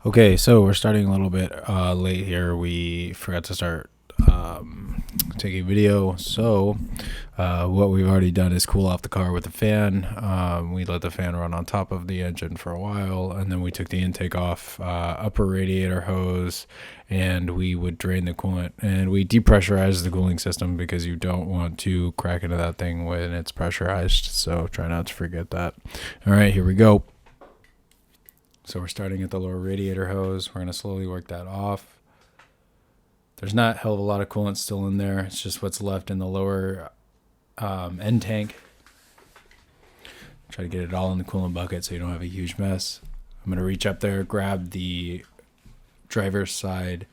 Okay, so we're starting a little bit late here. We forgot to start taking video. So what we've already done is cool off the car with the fan. We let the fan run on top of the engine for a while, and then we took the intake off, upper radiator hose, and we would drain the coolant. And we depressurized the cooling system because you don't want to crack into that thing when it's pressurized. So try not to forget that. All right, here we go. So we're starting at the lower radiator hose. We're going to slowly work that off. There's not a hell of a lot of coolant still in there. It's just what's left in the lower end tank. Try to get it all in the coolant bucket so you don't have a huge mess. I'm going to reach up there, grab the driver's side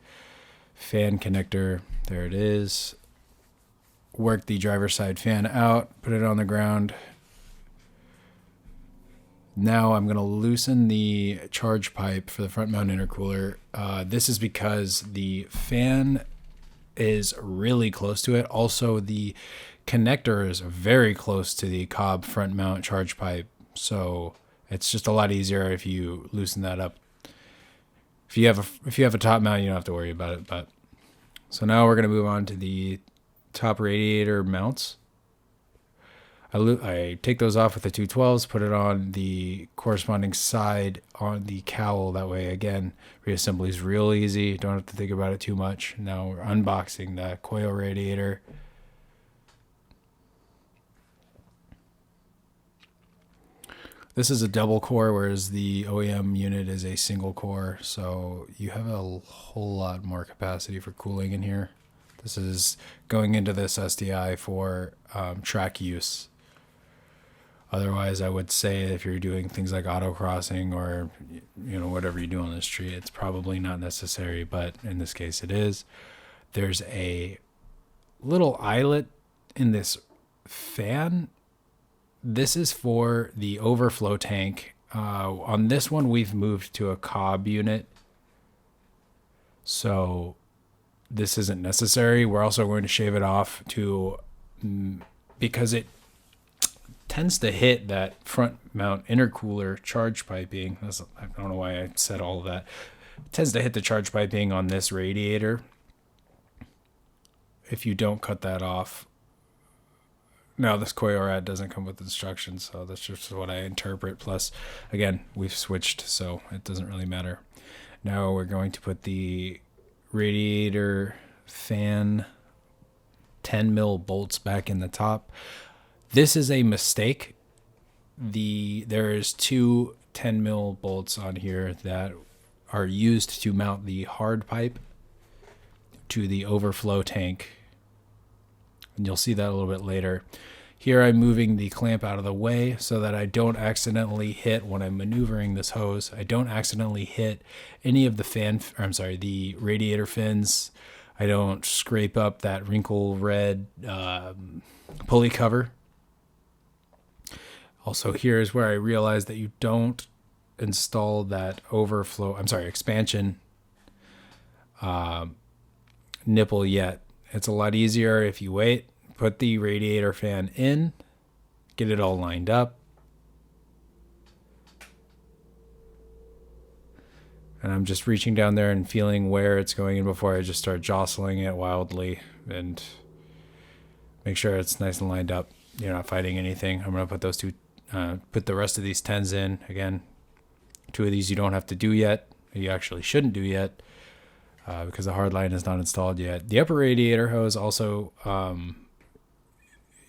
fan connector. There it is. Work the driver's side fan out, put it on the ground. Now I'm going to loosen the charge pipe for the front mount intercooler. This is because the fan is really close to it. Also, the connector is very close to the Cobb front mount charge pipe. So it's just a lot easier if you loosen that up. If you have a top mount, you don't have to worry about it. But so now we're going to move on to the top radiator mounts. I take those off with the 212s, put it on the corresponding side on the cowl. That way, again, reassembly is real easy. Don't have to think about it too much. Now we're unboxing the Koyo radiator. This is a double core, whereas the OEM unit is a single core. So you have a whole lot more capacity for cooling in here. This is going into this STi for track use. Otherwise, I would say if you're doing things like autocrossing or, whatever you do on the street, it's probably not necessary, but in this case it is. There's a little eyelet in this fan. This is for the overflow tank. On this one, we've moved to a Cobb unit, so this isn't necessary. We're also going to shave it off because it tends to hit that front mount intercooler charge piping. I don't know why I said all of that. It tends to hit the charge piping on this radiator if you don't cut that off. Now, this Koyo rad doesn't come with instructions, so that's just what I interpret. Plus, again, we've switched, so it doesn't really matter. Now we're going to put the radiator fan 10 mil bolts back in the top. This is a mistake. There's two 10 mil bolts on here that are used to mount the hard pipe to the overflow tank. And you'll see that a little bit later. Here I'm moving the clamp out of the way so that I don't accidentally hit, when I'm maneuvering this hose, I don't accidentally hit any of the radiator fins. I don't scrape up that wrinkle red pulley cover. Also, here is where I realized that you don't install that expansion nipple yet. It's a lot easier if you wait, put the radiator fan in, get it all lined up. And I'm just reaching down there and feeling where it's going in before I just start jostling it wildly, and make sure it's nice and lined up. You're not fighting anything. I'm going to put the rest of these 10s in. Again, 2 of these you don't have to do yet. You actually shouldn't do yet because the hard line is not installed yet. The upper radiator hose also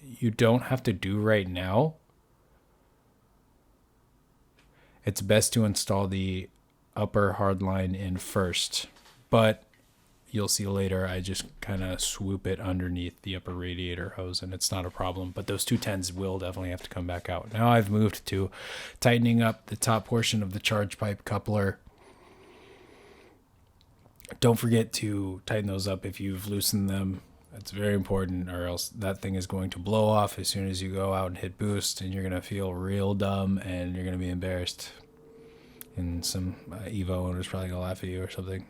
you don't have to do right now. It's best to install the upper hard line in first, but you'll see later I just kind of swoop it underneath the upper radiator hose and it's not a problem. But those 210s will definitely have to come back out. Now I've moved to tightening up the top portion of the charge pipe coupler. Don't forget to tighten those up if you've loosened them. That's very important, or else that thing is going to blow off as soon as you go out and hit boost, and you're going to feel real dumb and you're going to be embarrassed. And some Evo owner's probably going to laugh at you or something.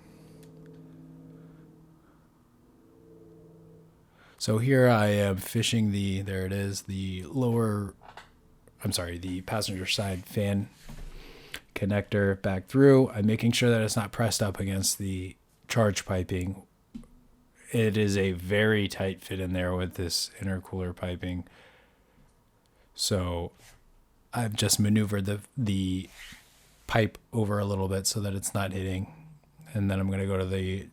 So here I am fishing the passenger side fan connector back through. I'm making sure that it's not pressed up against the charge piping. It is a very tight fit in there with this intercooler piping. So I've just maneuvered the pipe over a little bit so that it's not hitting. And then I'm going to go to the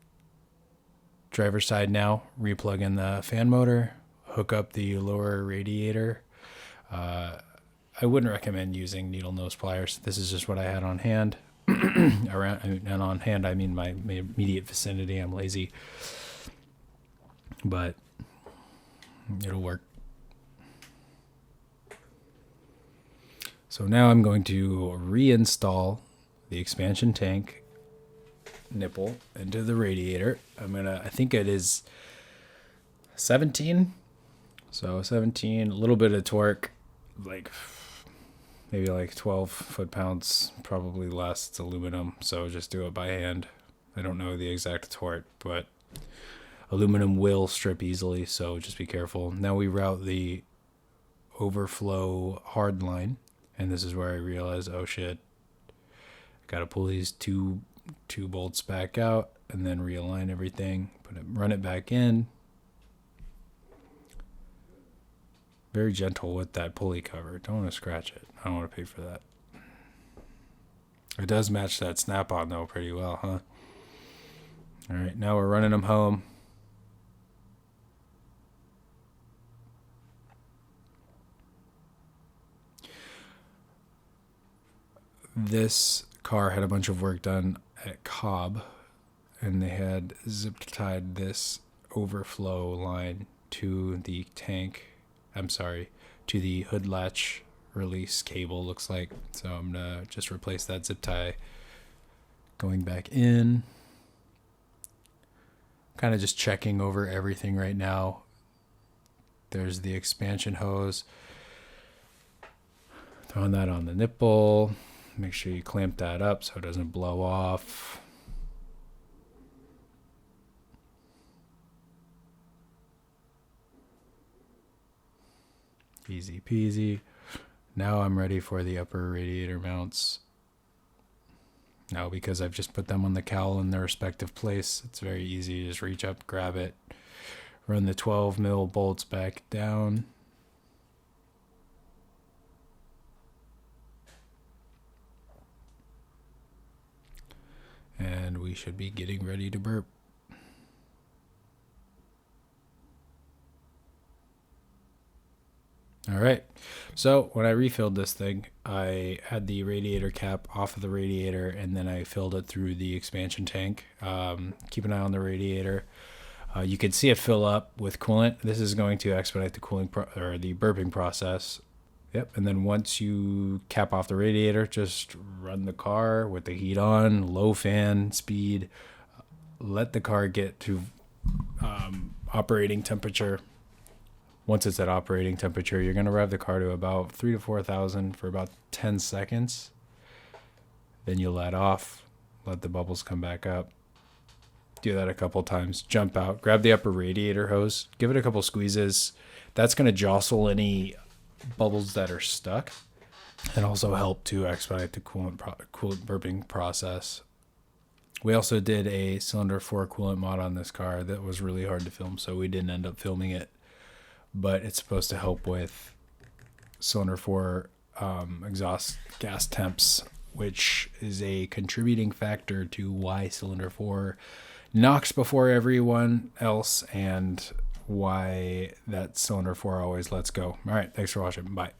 driver's side now, replug in the fan motor, hook up the lower radiator. I wouldn't recommend using needle nose pliers. This is just what I had on hand. And on hand, I mean my immediate vicinity. I'm lazy, but it'll work. So now I'm going to reinstall the expansion tank nipple into the radiator. I think it is 17. So 17, a little bit of torque, maybe 12 foot-pounds, probably less. It's aluminum, so just do it by hand. I don't know the exact torque, but aluminum will strip easily, so just be careful. Now we route the overflow hard line, and this is where I realized, oh shit, got to pull these two bolts back out and then realign everything, run it back in. Very gentle with that pulley cover. Don't want to scratch it. I don't want to pay for that. It does match that snap-on though pretty well, huh? All right, now we're running them home. This car had a bunch of work done at Cobb, and they had zip-tied this overflow line to the tank. To the hood latch release cable, looks like. So I'm going to just replace that zip tie. Going back in. Kind of just checking over everything right now. There's the expansion hose. Throwing that on the nipple. Make sure you clamp that up so it doesn't blow off. Easy peasy. Now I'm ready for the upper radiator mounts. Now, because I've just put them on the cowl in their respective place, it's very easy to just reach up, grab it, run the 12 mil bolts back down. And we should be getting ready to burp. All right, so when I refilled this thing, I had the radiator cap off of the radiator, and then I filled it through the expansion tank. Keep an eye on the radiator. You can see it fill up with coolant. This is going to expedite the cooling or the burping process. Yep, and then once you cap off the radiator, just run the car with the heat on, low fan speed. Let the car get to operating temperature. Once it's at operating temperature, you're going to rev the car to about 3,000 to 4,000 for about 10 seconds. Then you let off, let the bubbles come back up. Do that a couple times. Jump out, grab the upper radiator hose, give it a couple squeezes. That's going to jostle any bubbles that are stuck and also help to expedite the coolant burping process. We also did a cylinder 4 coolant mod on this car that was really hard to film, so we didn't end up filming it. But it's supposed to help with cylinder 4 exhaust gas temps, which is a contributing factor to why cylinder 4 knocks before everyone else and why that cylinder 4 always lets go. All right, thanks for watching. Bye.